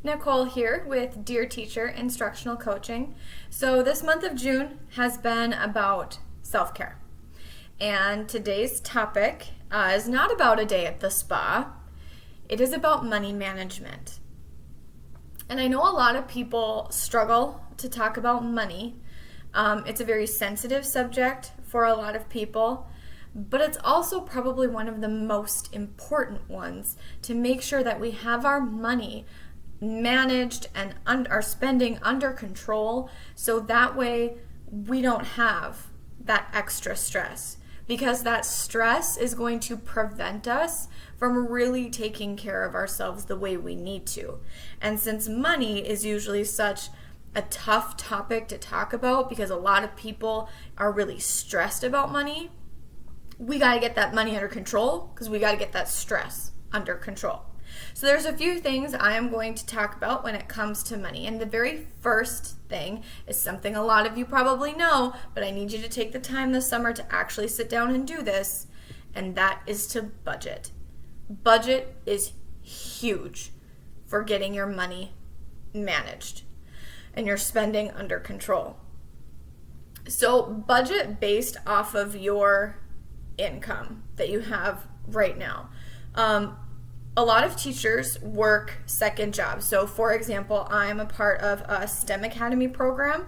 Nicole here with Dear Teacher Instructional Coaching. So this month of June has been about self-care. And today's topic is not about a day at the spa. It is about money management. And I know a lot of people struggle to talk about money. It's a very sensitive subject for a lot of people, but it's also probably one of the most important ones to make sure that we have our money managed and our spending under control, so that way we don't have that extra stress, because that stress is going to prevent us from really taking care of ourselves the way we need to. And since money is usually such a tough topic to talk about because a lot of people are really stressed about money, we got to get that money under control because we got to get that stress under control. So there's a few things I am going to talk about when it comes to money. And the very first thing is something a lot of you probably know, but I need you to take the time this summer to actually sit down and do this, and that is to budget. Budget is huge for getting your money managed and your spending under control. So budget based off of your income that you have right now. A lot of teachers work second jobs. So for example, I'm a part of a STEM Academy program.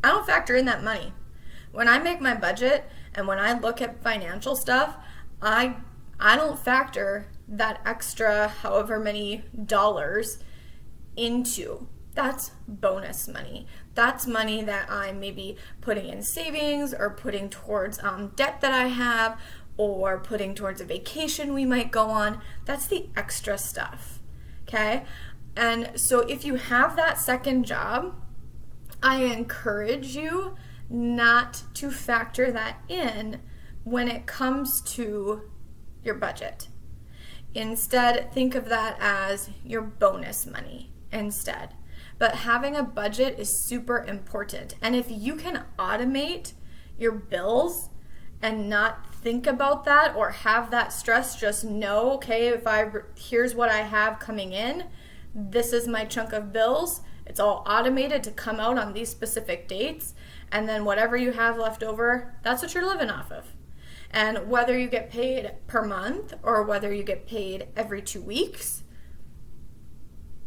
I don't factor in that money. When I make my budget and when I look at financial stuff, I don't factor that extra however many dollars into. That's bonus money. That's money that I'm maybe putting in savings or putting towards debt that I have, or putting towards a vacation we might go on. That's the extra stuff, okay? And so if you have that second job, I encourage you not to factor that in when it comes to your budget. Instead, think of that as your bonus money instead. But having a budget is super important. And if you can automate your bills and not think about that or have that stress, just know, okay, here's what I have coming in, this is my chunk of bills, it's all automated to come out on these specific dates, and then whatever you have left over, that's what you're living off of. And whether you get paid per month or whether you get paid every 2 weeks,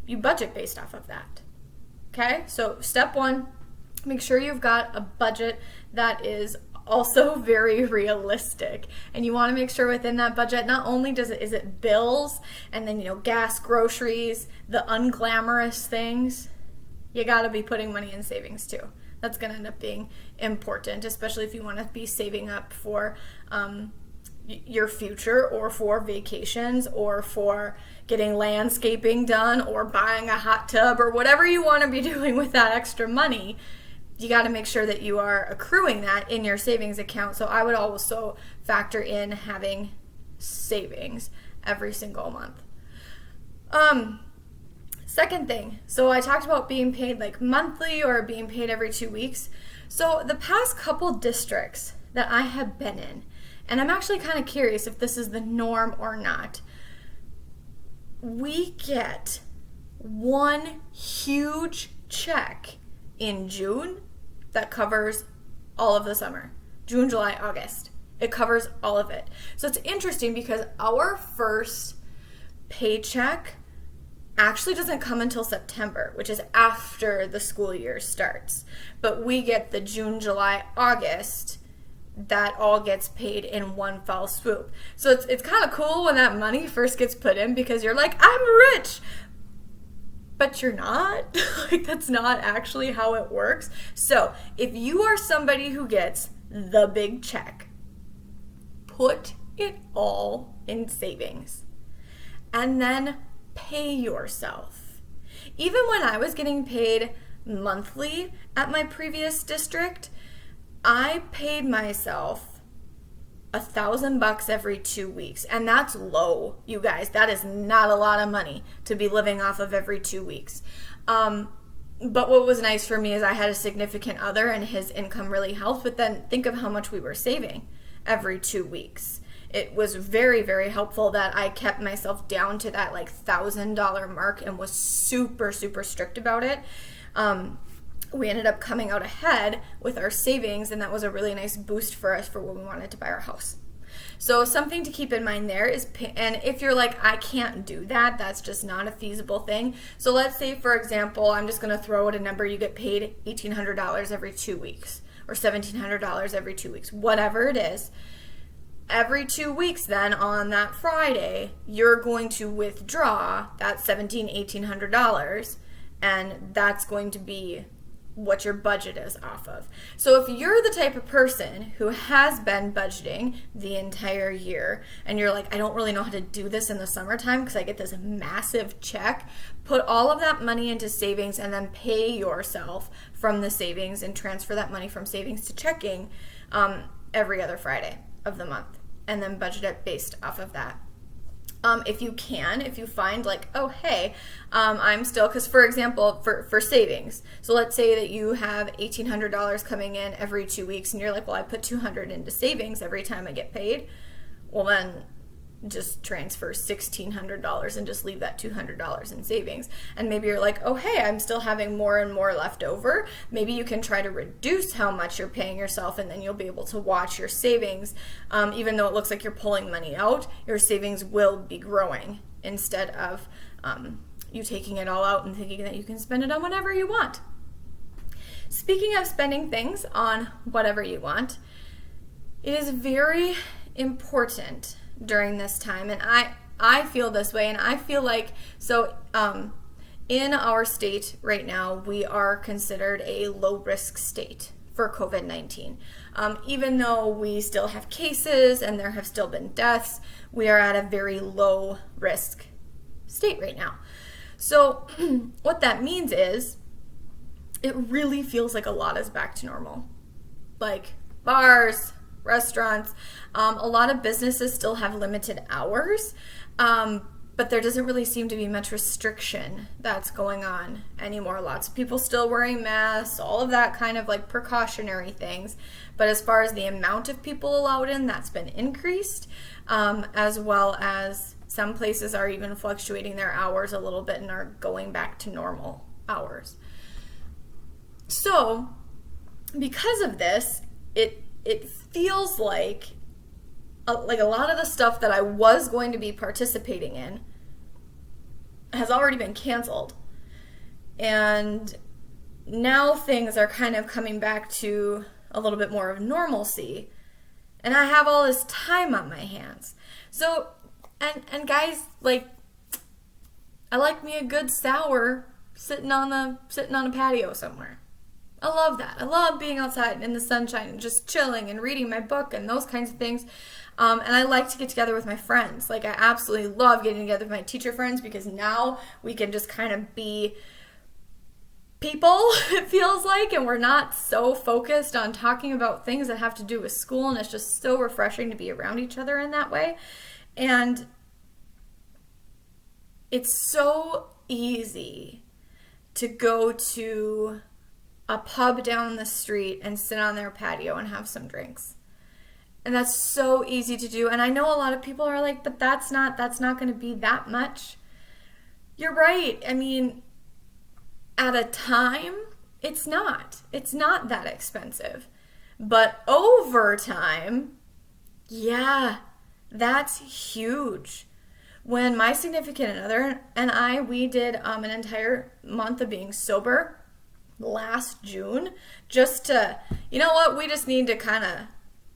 you budget based off of that. Okay, so step one, make sure you've got a budget that is also very realistic, and you want to make sure within that budget not only is it bills and then gas, groceries, the unglamorous things. You got to be putting money in savings too. That's going to end up being important, especially if you want to be saving up for your future, or for vacations, or for getting landscaping done, or buying a hot tub, or whatever you want to be doing with that extra money. You got to make sure that you are accruing that in your savings account. So I would also factor in having savings every single month. Second thing, so I talked about being paid like monthly or being paid every 2 weeks. So the past couple districts that I have been in, and I'm actually kind of curious if this is the norm or not, we get one huge check in June that covers all of the summer. June, July, August. It covers all of it. So it's interesting because our first paycheck actually doesn't come until September, which is after the school year starts. But we get the June, July, August that all gets paid in one fell swoop. So it's kind of cool when that money first gets put in, because you're like, I'm rich. But you're not. Like, that's not actually how it works. So if you are somebody who gets the big check, put it all in savings and then pay yourself. Even when I was getting paid monthly at my previous district, I paid myself $1,000 every 2 weeks, and that's low, you guys. That is not a lot of money to be living off of every 2 weeks. But what was nice for me is I had a significant other, and his income really helped. But then think of how much we were saving every 2 weeks. it was very, very helpful that I kept myself down to that like $1,000 mark and was super, super strict about it. We ended up coming out ahead with our savings, and that was a really nice boost for us for when we wanted to buy our house. So something to keep in mind there is, and if you're like, I can't do that, that's just not a feasible thing. So let's say, for example, I'm just going to throw out a number, you get paid $1,800 every 2 weeks or $1,700 every 2 weeks, whatever it is. Every 2 weeks then on that Friday, you're going to withdraw that $1,800, and that's going to be what your budget is off of. So if you're the type of person who has been budgeting the entire year and you're like, I don't really know how to do this in the summertime because I get this massive check, put all of that money into savings and then pay yourself from the savings and transfer that money from savings to checking every other Friday of the month, and then budget it based off of that. If you find like, oh, hey, I'm still, because for example, for savings, so let's say that you have $1,800 coming in every 2 weeks and you're like, well, I put $200 into savings every time I get paid. Well, then just transfer $1,600 and just leave that $200 in savings. And maybe you're like, oh, hey, I'm still having more and more left over. Maybe you can try to reduce how much you're paying yourself, and then you'll be able to watch your savings. Even though it looks like you're pulling money out, your savings will be growing instead of you taking it all out and thinking that you can spend it on whatever you want. Speaking of spending things on whatever you want, it is very important during this time, and I feel this way, and I feel like, so in our state right now, we are considered a low-risk state for COVID-19. Even though we still have cases and there have still been deaths, we are at a very low-risk state right now. So what that means is it really feels like a lot is back to normal. Like bars, restaurants, a lot of businesses still have limited hours, but there doesn't really seem to be much restriction that's going on anymore. Lots of people still wearing masks, all of that kind of like precautionary things. But as far as the amount of people allowed in, that's been increased, as well as some places are even fluctuating their hours a little bit and are going back to normal hours. So because of this, it feels like a lot of the stuff that I was going to be participating in has already been canceled. And now things are kind of coming back to a little bit more of normalcy. And I have all this time on my hands. So, and guys, like, I like me a good sour sitting on a patio somewhere. I love that. I love being outside in the sunshine and just chilling and reading my book and those kinds of things. And I like to get together with my friends. Like, I absolutely love getting together with my teacher friends because now we can just kind of be people, it feels like, and we're not so focused on talking about things that have to do with school, and it's just so refreshing to be around each other in that way. And it's so easy to go to a pub down the street and sit on their patio and have some drinks. And that's so easy to do. And I know a lot of people are like, but that's not going to be that much. You're right. I mean, at a time, it's not that expensive. But over time, yeah, that's huge. When my significant other and we did an entire month of being sober last June, just to, you know what, we just need to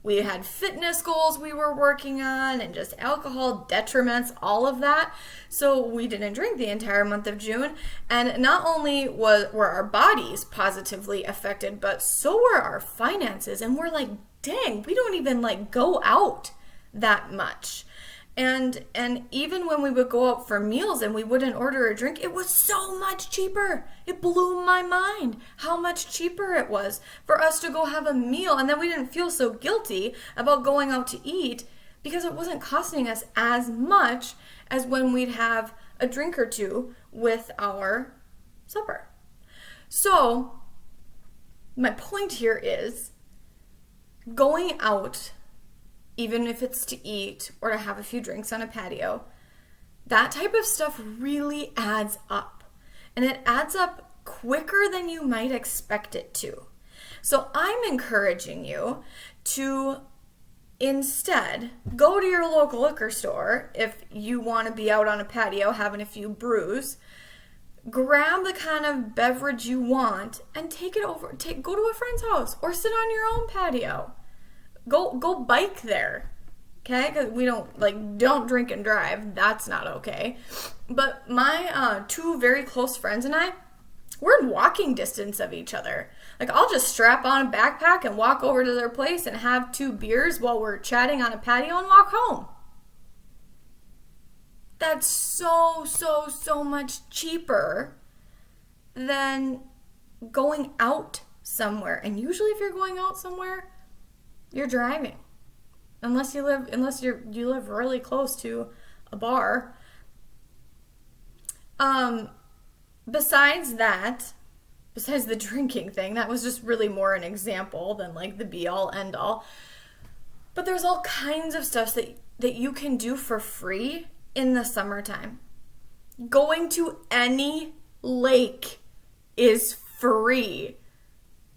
we had fitness goals we were working on and just alcohol detriments, all of that. So we didn't drink the entire month of June. And not only were our bodies positively affected, but so were our finances. And we're like, dang, we don't even go out that much. And even when we would go out for meals and we wouldn't order a drink, it was so much cheaper. It blew my mind how much cheaper it was for us to go have a meal. And then we didn't feel so guilty about going out to eat because it wasn't costing us as much as when we'd have a drink or two with our supper. So my point here is going out even if it's to eat or to have a few drinks on a patio, that type of stuff really adds up. And it adds up quicker than you might expect it to. So I'm encouraging you to instead go to your local liquor store if you want to be out on a patio having a few brews. Grab the kind of beverage you want and take it over. Go to a friend's house or sit on your own patio. Go bike there. Okay? Because we don't drink and drive. That's not okay. But my two very close friends and I, we're in walking distance of each other. Like, I'll just strap on a backpack and walk over to their place and have 2 beers while we're chatting on a patio and walk home. That's so much cheaper than going out somewhere. And usually if you're going out somewhere, you're driving. Unless you live really close to a bar. Besides the drinking thing, that was just really more an example than like the be all end all. But there's all kinds of stuff that you can do for free in the summertime. Going to any lake is free.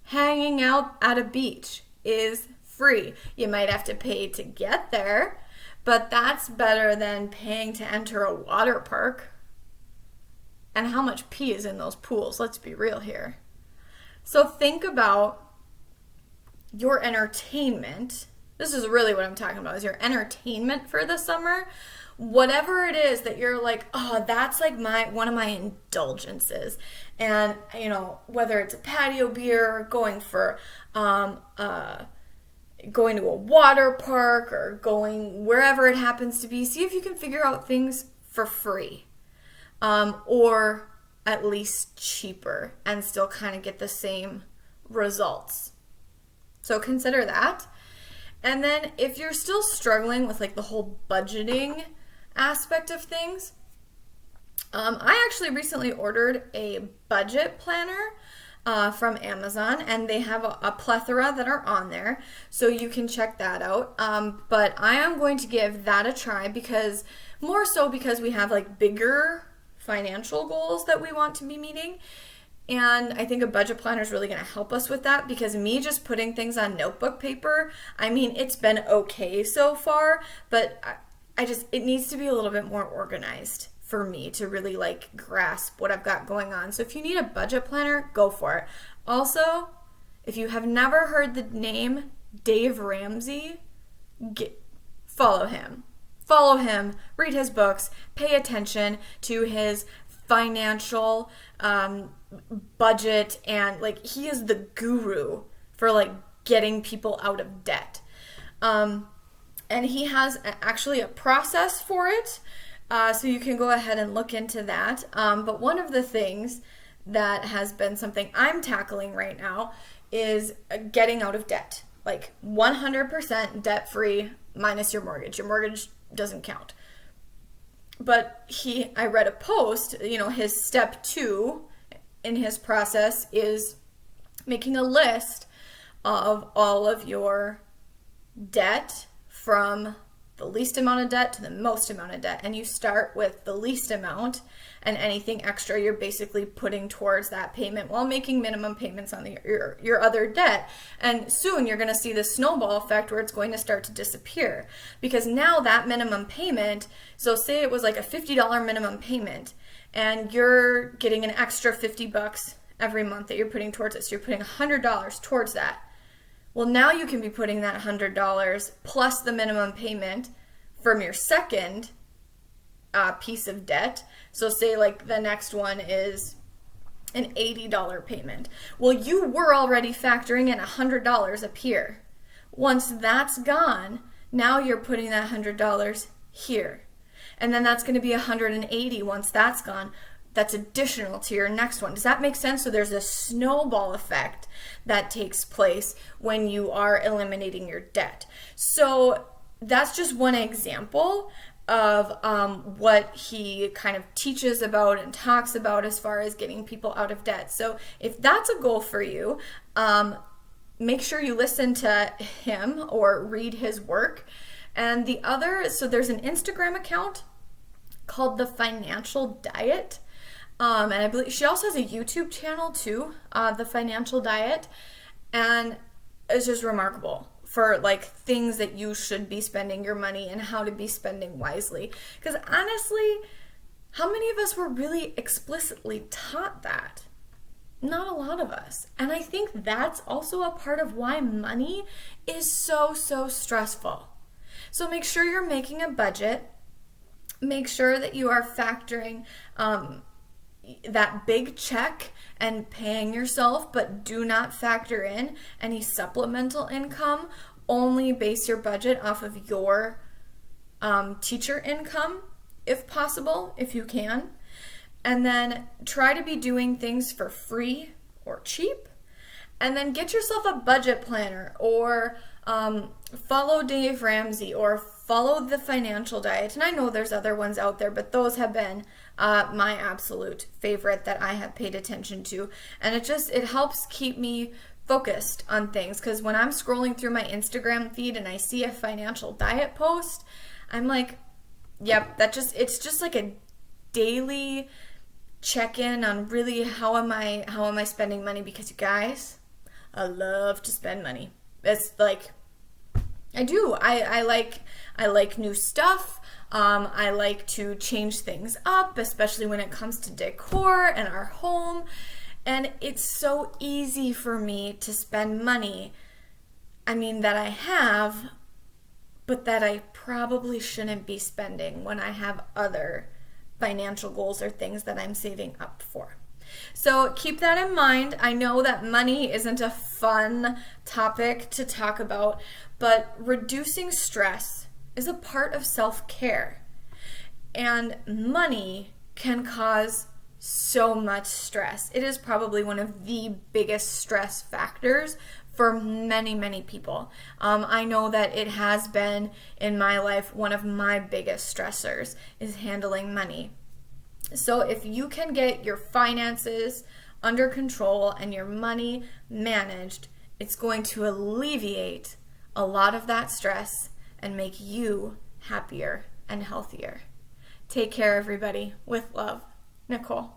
Hanging out at a beach is free. You might have to pay to get there, but that's better than paying to enter a water park. And how much pee is in those pools? Let's be real here. So think about your entertainment. This is really what I'm talking about, is your entertainment for the summer. Whatever it is that you're like, oh, that's like one of my indulgences. And, whether it's a patio beer, going to a water park, or going wherever it happens to be, see if you can figure out things for free. Or at least cheaper and still kind of get the same results. So consider that. And then if you're still struggling with like the whole budgeting aspect of things, I actually recently ordered a budget planner from Amazon, and they have a plethora that are on there, so you can check that out. But I am going to give that a try because we have like bigger financial goals that we want to be meeting. And I think a budget planner is really going to help us with that, because me just putting things on notebook paper, it's been okay so far, but it needs to be a little bit more organized for me to really like grasp what I've got going on. So if you need a budget planner, go for it. Also, if you have never heard the name Dave Ramsey, follow him. Follow him, read his books, pay attention to his financial budget, and like he is the guru for like getting people out of debt. And he has actually a process for it, so you can go ahead and look into that. But one of the things that has been something I'm tackling right now is getting out of debt, like 100% debt free minus your mortgage. Your mortgage doesn't count. But I read a post, his step 2 in his process is making a list of all of your debt from the least amount of debt to the most amount of debt. And you start with the least amount, and anything extra you're basically putting towards that payment while making minimum payments on your other debt. And soon you're going to see the snowball effect where it's going to start to disappear, because now that minimum payment, so say it was like a $50 minimum payment and you're getting an extra $50 every month that you're putting towards it. So you're putting $100 towards that. Well, now you can be putting that $100 plus the minimum payment from your second piece of debt. So say like the next one is an $80 payment. Well, you were already factoring in $100 up here. Once that's gone, now you're putting that $100 here. And then that's going to be $180 once that's gone. That's additional to your next one. Does that make sense? So there's a snowball effect that takes place when you are eliminating your debt. So that's just one example of what he kind of teaches about and talks about as far as getting people out of debt. So if that's a goal for you, make sure you listen to him or read his work, And the other, so there's an Instagram account called The Financial Diet. And I believe she also has a YouTube channel too, The Financial Diet. And it's just remarkable for like things that you should be spending your money and how to be spending wisely. Because honestly, how many of us were really explicitly taught that? Not a lot of us. And I think that's also a part of why money is so stressful. So make sure you're making a budget. Make sure that you are factoring that big check and paying yourself, but do not factor in any supplemental income. Only base your budget off of your teacher income, if possible, if you can. And then try to be doing things for free or cheap. And then get yourself a budget planner, or follow Dave Ramsey, or follow The Financial Diet. And I know there's other ones out there, but those have been my absolute favorite that I have paid attention to. And it helps keep me focused on things, because when I'm scrolling through my Instagram feed and I see a financial diet post, I'm like, yep, it's just like a daily check-in on really how am I spending money, because you guys, I love to spend money. It's like I do. I like new stuff. I like to change things up, especially when it comes to decor and our home. And it's so easy for me to spend money, that I have, but that I probably shouldn't be spending when I have other financial goals or things that I'm saving up for. So keep that in mind. I know that money isn't a fun topic to talk about, but reducing stress is a part of self-care. And money can cause so much stress. It is probably one of the biggest stress factors for many people. I know that it has been in my life one of my biggest stressors is handling money. So if you can get your finances under control and your money managed, it's going to alleviate a lot of that stress and make you happier and healthier. Take care, everybody. With love, Nicole.